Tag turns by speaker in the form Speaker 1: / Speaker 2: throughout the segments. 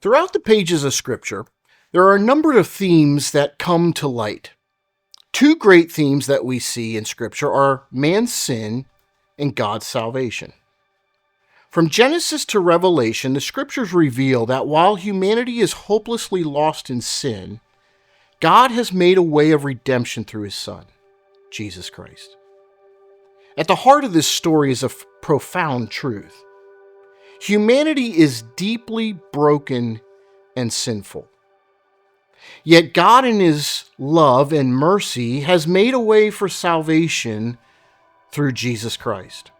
Speaker 1: Throughout the pages of Scripture, there are a number of themes that come to light. Two great themes that we see in Scripture are man's sin and God's salvation. From Genesis to Revelation, the Scriptures reveal that while humanity is hopelessly lost in sin, God has made a way of redemption through His Son, Jesus Christ. At the heart of this story is a profound truth. Humanity is deeply broken and sinful. Yet God in His love and mercy has made a way for salvation through Jesus Christ.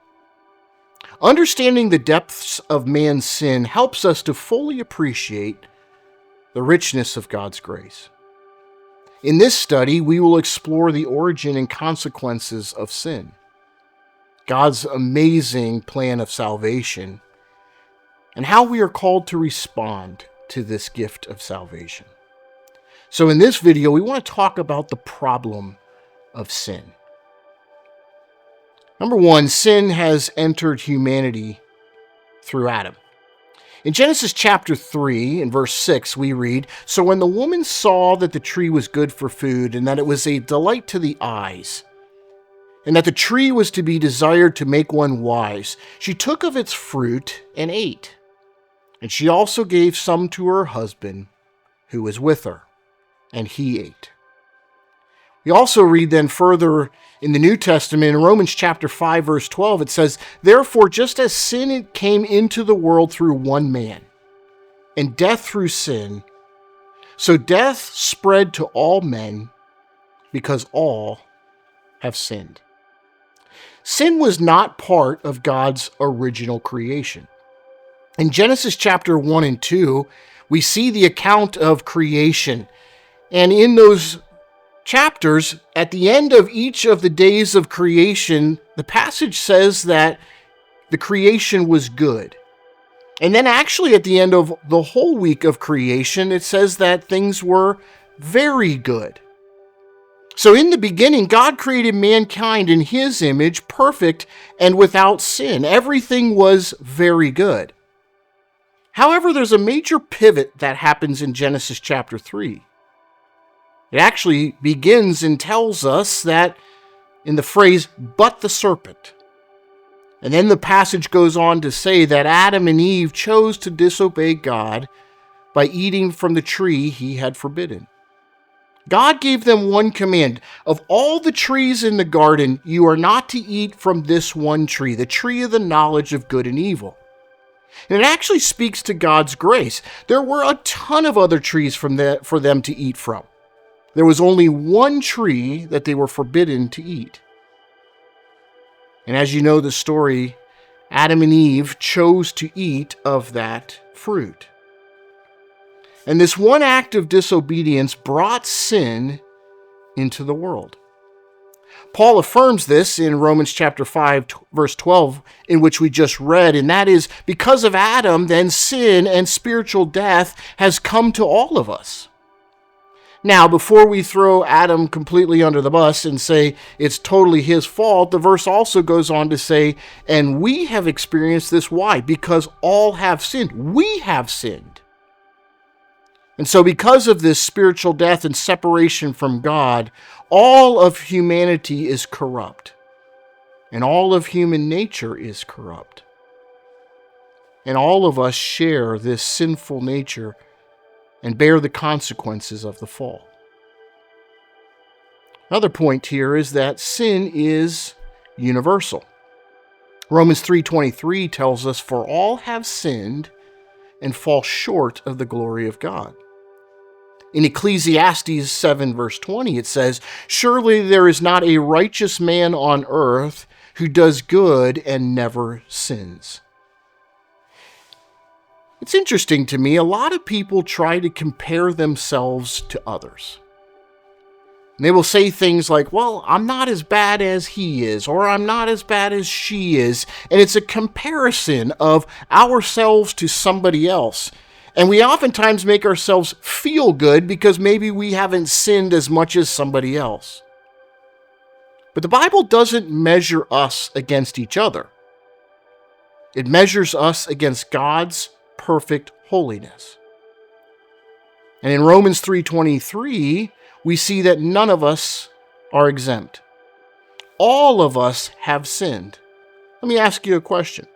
Speaker 1: Understanding the depths of man's sin helps us to fully appreciate the richness of God's grace. In this study, we will explore the origin and consequences of sin, God's amazing plan of salvation, and how we are called to respond to this gift of salvation. So in this video, we want to talk about the problem of sin. Number one, sin has entered humanity through Adam. In Genesis chapter 3, in verse 6, we read, "So when the woman saw that the tree was good for food, and that it was a delight to the eyes, and that the tree was to be desired to make one wise, she took of its fruit and ate. And she also gave some to her husband, who was with her, and he ate." We also read then further in the New Testament, in Romans chapter 5, verse 12, it says, "Therefore, just as sin came into the world through one man, and death through sin, so death spread to all men, because all have sinned." Sin was not part of God's original creation. In Genesis chapter 1 and 2, we see the account of creation. And in those chapters, at the end of each of the days of creation, the passage says that the creation was good. And then actually at the end of the whole week of creation, it says that things were very good. So in the beginning, God created mankind in His image, perfect and without sin. Everything was very good. However, there's a major pivot that happens in Genesis chapter 3. It actually begins and tells us that in the phrase, "but the serpent." And then the passage goes on to say that Adam and Eve chose to disobey God by eating from the tree He had forbidden. God gave them one command: of all the trees in the garden, you are not to eat from this one tree, the tree of the knowledge of good and evil. And it actually speaks to God's grace. There were a ton of other trees for them to eat from. There was only one tree that they were forbidden to eat. And as you know the story, Adam and Eve chose to eat of that fruit. And this one act of disobedience brought sin into the world. Paul affirms this in Romans chapter 5, verse 12, in which we just read, and that is, because of Adam, then sin and spiritual death has come to all of us. Now, before we throw Adam completely under the bus and say it's totally his fault, the verse also goes on to say, and we have experienced this. Why? Because all have sinned. We have sinned. And so because of this spiritual death and separation from God, all of humanity is corrupt. And all of human nature is corrupt. And all of us share this sinful nature and bear the consequences of the fall. Another point here is that sin is universal. Romans 3:23 tells us, "For all have sinned and fall short of the glory of God." In Ecclesiastes 7, verse 20, it says, "Surely there is not a righteous man on earth who does good and never sins." It's interesting to me, a lot of people try to compare themselves to others. And they will say things like, well, I'm not as bad as he is, or I'm not as bad as she is. And it's a comparison of ourselves to somebody else. And we oftentimes make ourselves feel good because maybe we haven't sinned as much as somebody else. But the Bible doesn't measure us against each other. It measures us against God's perfect holiness. And in Romans 3:23, we see that none of us are exempt. All of us have sinned. Let me ask you a question.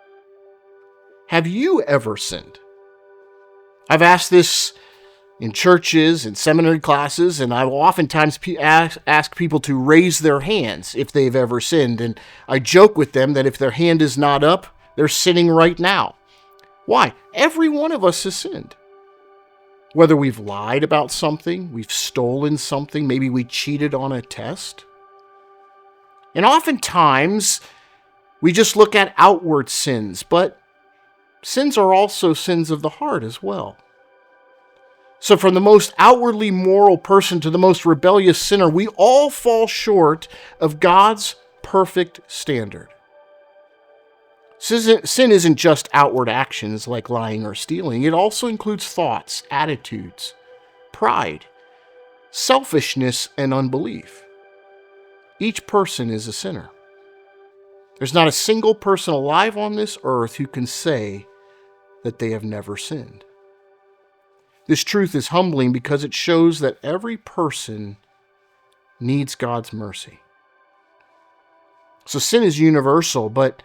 Speaker 1: Have you ever sinned? I've asked this in churches and seminary classes, and I will oftentimes ask people to raise their hands if they've ever sinned. And I joke with them that if their hand is not up, they're sinning right now. Why? Every one of us has sinned. Whether we've lied about something, we've stolen something, maybe we cheated on a test. And oftentimes, we just look at outward sins, but sins are also sins of the heart as well. So from the most outwardly moral person to the most rebellious sinner, we all fall short of God's perfect standard. Sin isn't just outward actions like lying or stealing. It also includes thoughts, attitudes, pride, selfishness, and unbelief. Each person is a sinner. There's not a single person alive on this earth who can say that they have never sinned. This truth is humbling because it shows that every person needs God's mercy. So sin is universal, but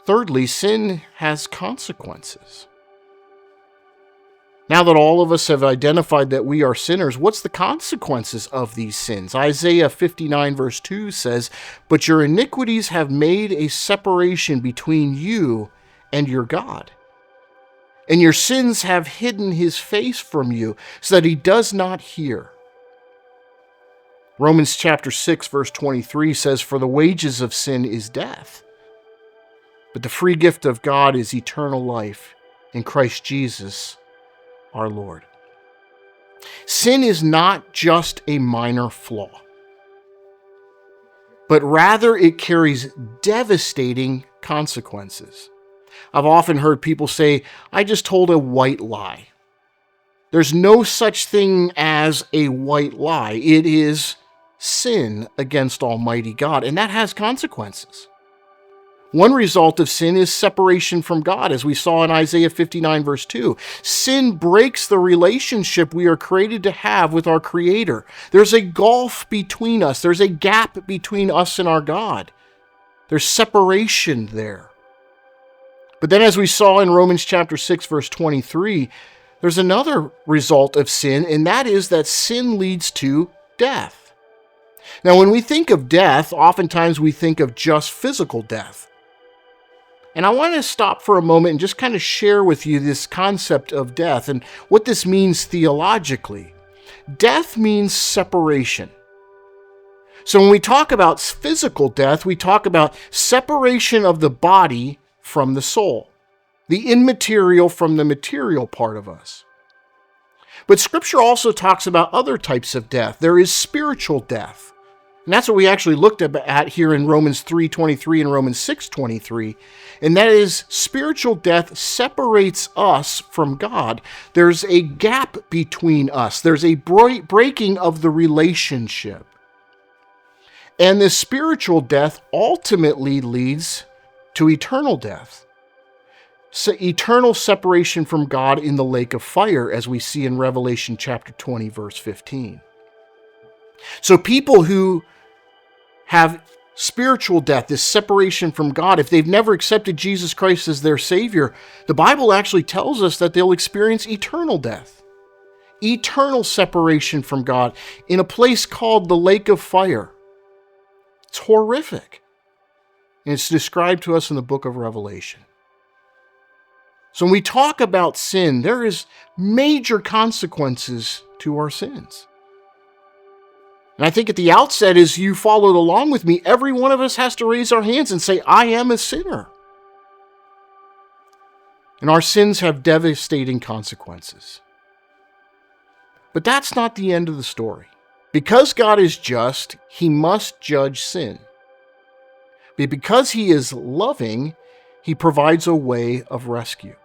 Speaker 1: thirdly, sin has consequences. Now that all of us have identified that we are sinners, what's the consequences of these sins? Isaiah 59 verse 2 says, "But your iniquities have made a separation between you and your God. And your sins have hidden his face from you so that he does not hear." Romans chapter 6 verse 23 says, "For the wages of sin is death, but the free gift of God is eternal life in Christ Jesus our Lord." Sin is not just a minor flaw, but rather it carries devastating consequences. I've often heard people say, "I just told a white lie." There's no such thing as a white lie. It is sin against Almighty God, and that has consequences. One result of sin is separation from God, as we saw in Isaiah 59 verse 2. Sin breaks the relationship we are created to have with our Creator. There's a gulf between us. There's a gap between us and our God. There's separation there. But then, as we saw in Romans chapter 6 verse 23, there's another result of sin, and that is that sin leads to death. Now, when we think of death, oftentimes we think of just physical death. And I want to stop for a moment and just kind of share with you this concept of death and what this means theologically. Death means separation. So when we talk about physical death, we talk about separation of the body from the soul, the immaterial from the material part of us. But Scripture also talks about other types of death. There is spiritual death. And that's what we actually looked at here in Romans 3:23 and Romans 6:23. And that is spiritual death separates us from God. There's a gap between us. There's a breaking of the relationship. And this spiritual death ultimately leads to eternal death. So eternal separation from God in the lake of fire, as we see in Revelation chapter 20, verse 15. So people who have spiritual death, this separation from God, if they've never accepted Jesus Christ as their Savior, the Bible actually tells us that they'll experience eternal death, eternal separation from God in a place called the lake of fire. It's horrific. And it's described to us in the book of Revelation. So when we talk about sin, there is major consequences to our sins. And I think at the outset, as you followed along with me, every one of us has to raise our hands and say, "I am a sinner." And our sins have devastating consequences. But that's not the end of the story. Because God is just, he must judge sin. But because he is loving, he provides a way of rescue.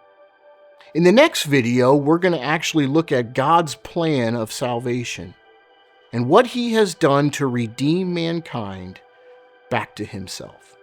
Speaker 1: In the next video, we're going to actually look at God's plan of salvation and what he has done to redeem mankind back to himself.